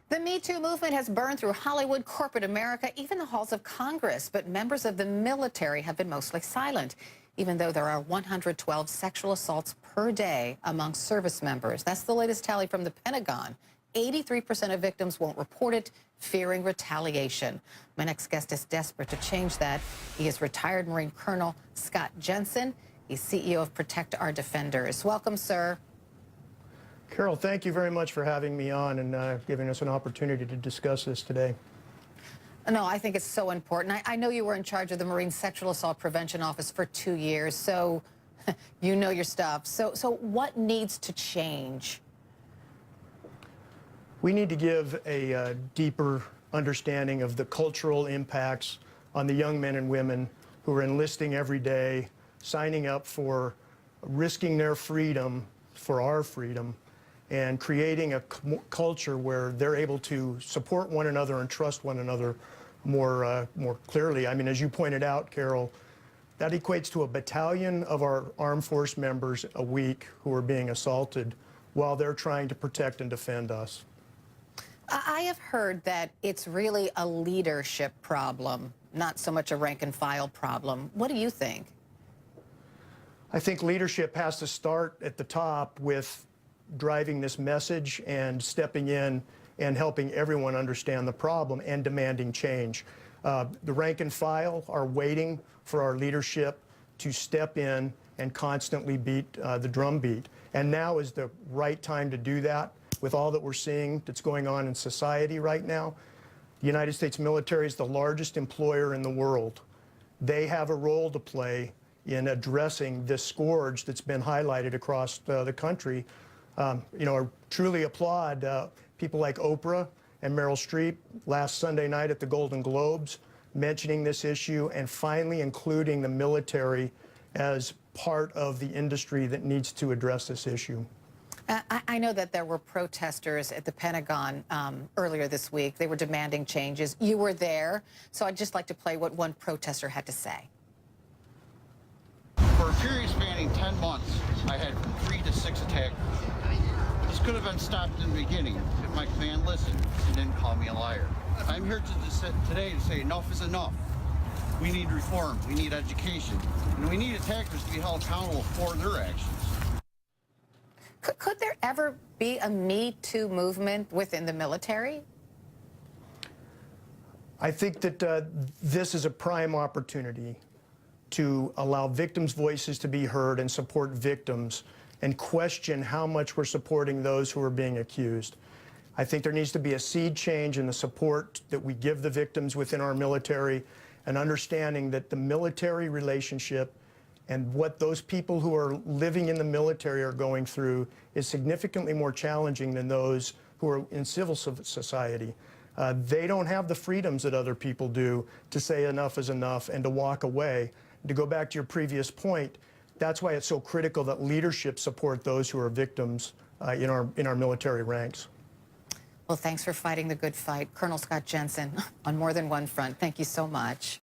The Me Too movement has burned through Hollywood, corporate America, even the halls of Congress. But members of the military have been mostly silent, even though there are 112 sexual assaults per day among service members. That's the latest tally from the Pentagon. 83% of victims won't report it, fearing retaliation. My next guest is desperate to change that. He is retired Marine Colonel Scott Jensen. He's CEO of Protect Our Defenders. Welcome, sir. Carol, thank you very much for having me on and giving us an opportunity to discuss this today. No, I think it's so important. I know you were in charge of the Marine Sexual Assault Prevention Office for 2 years, so you know your stuff. So what needs to change? We need to give a deeper understanding of the cultural impacts on the young men and women who are enlisting every day, signing up for risking their freedom for our freedom, and creating a culture where they're able to support one another and trust one another more clearly. I mean, as you pointed out, Carol, that equates to a battalion of our armed force members a week who are being assaulted while they're trying to protect and defend us. I have heard that it's really a leadership problem, not so much a rank and file problem. What do you think? I think leadership has to start at the top with driving this message and stepping in and helping everyone understand the problem and demanding change. The rank and file are waiting for our leadership to step in and constantly beat the drumbeat. And now is the right time to do that with all that we're seeing that's going on in society right now. The United States military is the largest employer in the world. They have a role to play in addressing this scourge that's been highlighted across the country. You know, I truly applaud people like Oprah and Meryl Streep last Sunday night at the Golden Globes mentioning this issue and finally including the military as part of the industry that needs to address this issue. I know that there were protesters at the Pentagon earlier this week. They were demanding changes. You were there, so I'd just like to play what one protester had to say. For a period spanning 10 months, I had from 3 to 6 attackers. This could have been stopped in the beginning if my command listened and didn't call me a liar. I'm here today to say enough is enough. We need reform, we need education, and we need attackers to be held accountable for their actions. Could there ever be a Me Too movement within the military? I think that this is a prime opportunity to allow victims' voices to be heard and support victims and question how much we're supporting those who are being accused. I think there needs to be a seed change in the support that we give the victims within our military, and understanding that the military relationship and what those people who are living in the military are going through is significantly more challenging than those who are in civil society. They don't have the freedoms that other people do to say enough is enough and to walk away. To go back to your previous point, that's why it's so critical that leadership support those who are victims in our military ranks. Well, thanks for fighting the good fight, Colonel Scott Jensen, on more than one front. Thank you so much.